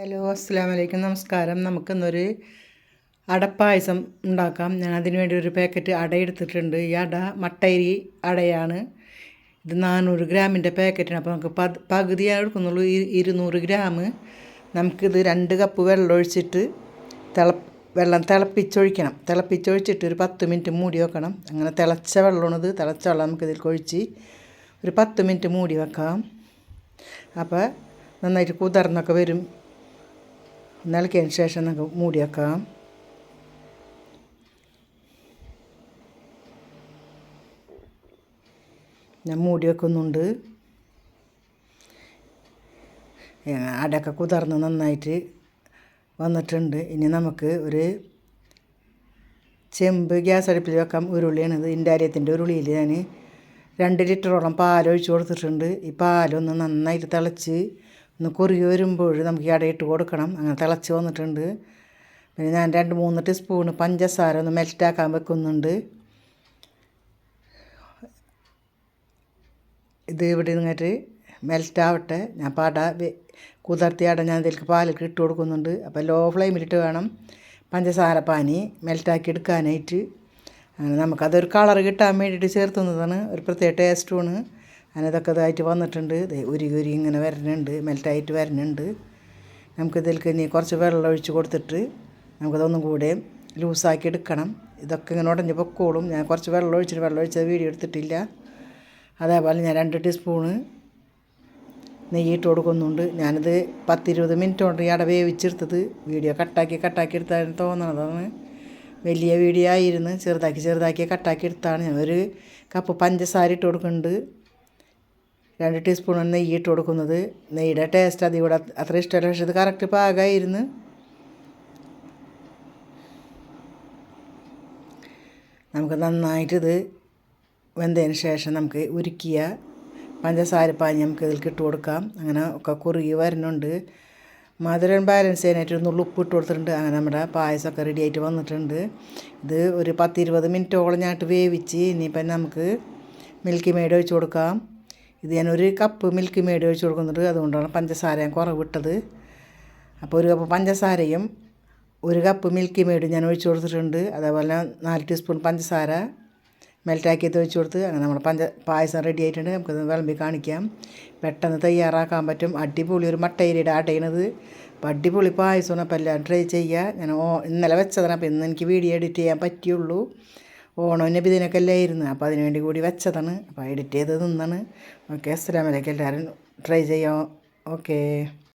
Hello അസ്സലാമു അലൈക്കും നമസ്കാരം. നമുക്കിന്നൊരു അടപ്പായസം ഉണ്ടാക്കാം. ഞാൻ അതിന് വേണ്ടി ഒരു പാക്കറ്റ് അട എടുത്തിട്ടുണ്ട്. ഈ അട മട്ടരി അടയാണ്. ഇത് 400 ഗ്രാമിൻ്റെ പാക്കറ്റാണ്. അപ്പോൾ നമുക്ക് പകുതിയാണ് എടുക്കുന്നുള്ളൂ. 200 ഗ്രാം. നമുക്കിത് 2 കപ്പ് വെള്ളം ഒഴിച്ചിട്ട് വെള്ളം തിളപ്പിച്ചൊഴിച്ചിട്ട് ഒരു 10 മിനിറ്റ് മൂടി വെക്കണം. അങ്ങനെ തിളച്ച വെള്ളമാണിത്. തിളച്ച വെള്ളം നമുക്കിതിൽ ഒഴിച്ച് ഒരു 10 മിനിറ്റ് മൂടി വെക്കാം. അപ്പോൾ നന്നായിട്ട് കുതിർന്നൊക്കെ വരും. ഇളക്കിയതിന് ശേഷം നമുക്ക് മൂടി വെക്കാം. ഞാൻ മൂടി വെക്കുന്നുണ്ട്. അടയൊക്കെ കുതിർന്ന് നന്നായിട്ട് വന്നിട്ടുണ്ട്. ഇനി നമുക്ക് ഒരു ചെമ്പ് ഗ്യാസ് അടുപ്പിൽ വെക്കാം. ഉരുളിയാണിത്. ഇൻഡാലിയത്തിൻ്റെ ഉരുളിയിൽ ഞാൻ 2 ലിറ്ററോളം പാലൊഴിച്ച് കൊടുത്തിട്ടുണ്ട്. ഈ പാലൊന്ന് നന്നായിട്ട് തിളച്ച് ഒന്ന് കുറുകി വരുമ്പോൾ നമുക്ക് ഈ അടയിട്ട് കൊടുക്കണം. അങ്ങനെ തിളച്ച് വന്നിട്ടുണ്ട്. പിന്നെ ഞാൻ 2-3 ടീസ്പൂൺ പഞ്ചസാര ഒന്ന് മെൽറ്റാക്കാൻ വെക്കുന്നുണ്ട്. ഇത് ഇവിടെ നിന്നിട്ട് മെൽറ്റാവട്ടെ. ഞാൻ കുതിർത്തിയ അട ഞാൻ ഇതിലേക്ക് പാലിൽ ഇട്ട് കൊടുക്കുന്നുണ്ട്. അപ്പോൾ ലോ ഫ്ലെയിമിലിട്ട് വേണം പഞ്ചസാര പാനി മെൽറ്റാക്കി എടുക്കാനായിട്ട്. അങ്ങനെ നമുക്കതൊരു കളർ കിട്ടാൻ വേണ്ടിയിട്ട് ചേർത്തുന്നതാണ്. ഒരു പ്രത്യേക ടേസ്റ്റുമാണ്. അങ്ങനെ ഇതൊക്കെ ഇതായിട്ട് വന്നിട്ടുണ്ട്. ഉരുകി ഇങ്ങനെ വരുന്നുണ്ട്, മെൽറ്റായിട്ട് വരുന്നുണ്ട്. നമുക്കിതിലേക്ക് ഇനി കുറച്ച് വെള്ളം ഒഴിച്ച് കൊടുത്തിട്ട് നമുക്കതൊന്നും കൂടെ ലൂസാക്കി എടുക്കണം. ഇതൊക്കെ ഇങ്ങനെ ഉടഞ്ഞ് പൊക്കോളും. ഞാൻ കുറച്ച് വെള്ളം ഒഴിച്ചത് വീഡിയോ എടുത്തിട്ടില്ല. അതേപോലെ ഞാൻ 2 ടീസ്പൂണ് നെയ്യിട്ട് കൊടുക്കുന്നുണ്ട്. ഞാനിത് 10-20 മിനിറ്റ് കൊണ്ട് ഈ അട വേവിച്ചെടുത്തത്. വീഡിയോ കട്ടാക്കി എടുത്താൽ തോന്നണതാണ്. വലിയ വീഡിയോ ആയിരുന്നു. ചെറുതാക്കി കട്ടാക്കി എടുത്താണ്. ഞാൻ ഒരു കപ്പ് പഞ്ചസാര ഇട്ട് കൊടുക്കുന്നുണ്ട്. 2 ടീസ്പൂൺ നെയ്യിട്ട് കൊടുക്കുന്നത്. നെയ്യുടെ ടേസ്റ്റ് അതിൽ കൂടെ അത്ര ഇഷ്ടമല്ല, പക്ഷേ ഇത് കറക്റ്റ് പാകമായിരുന്നു. നമുക്ക് നന്നായിട്ടിത് വെന്തതിന് ശേഷം നമുക്ക് ഉരുക്കിയ പഞ്ചസാര പാനി നമുക്ക് ഇതിലേക്ക് ഇട്ട് കൊടുക്കാം. അങ്ങനെ ഒക്കെ കുറുകി വരുന്നുണ്ട്. മധുരം ബാലൻസ് ചെയ്യാനായിട്ട് ഒരു നുള്ളു ഉപ്പ് ഇട്ട് കൊടുത്തിട്ടുണ്ട്. അങ്ങനെ നമ്മുടെ പായസമൊക്കെ റെഡി ആയിട്ട് വന്നിട്ടുണ്ട്. ഇത് ഒരു 10-20 മിനിറ്റോളം ഞാനിട്ട് വേവിച്ച് ഇനിയിപ്പം നമുക്ക് മിൽക്കി മെയ്ഡ് ഒഴിച്ച് കൊടുക്കാം. ഇത് ഞാനൊരു കപ്പ് മിൽക്കി മെയ്ഡ് ഒഴിച്ച് കൊടുക്കുന്നുണ്ട്. അതുകൊണ്ടാണ് പഞ്ചസാര ഞാൻ കുറവിട്ടത്. അപ്പോൾ 1 കപ്പ് പഞ്ചസാരയും 1 കപ്പ് മിൽക്കി മെയ്ഡ് ഞാൻ ഒഴിച്ച് കൊടുത്തിട്ടുണ്ട്. അതേപോലെ 4 ടീസ്പൂൺ പഞ്ചസാര മെൽറ്റാക്കിയത് ഒഴിച്ച് കൊടുത്ത് അങ്ങനെ നമ്മുടെ പായസം റെഡി ആയിട്ടുണ്ട്. നമുക്കത് വിളമ്പി കാണിക്കാം. പെട്ടെന്ന് തയ്യാറാക്കാൻ പറ്റും. അടിപൊളി ഒരു മട്ടരിയുടെ അടയണത്. അപ്പോൾ അടിപൊളി പായസമാണ്. അപ്പോൾ എല്ലാം ട്രൈ ചെയ്യുക. ഞാൻ ഇന്നലെ വെച്ചതാണ്. അപ്പോൾ ഇന്ന് എനിക്ക് വീഡിയോ എഡിറ്റ് ചെയ്യാൻ പറ്റിയുള്ളൂ. ഓണം നബിദിനൊക്കെ അല്ലായിരുന്നു. അപ്പോൾ അതിന് വേണ്ടി കൂടി വെച്ചതാണ്. അപ്പോൾ എഡിറ്റ് ചെയ്ത് നിന്നാണ്. ഓക്കെ, അസ്സലാമു അലൈക്കും. എല്ലാവരും ട്രൈ ചെയ്യാം. ഓക്കേ.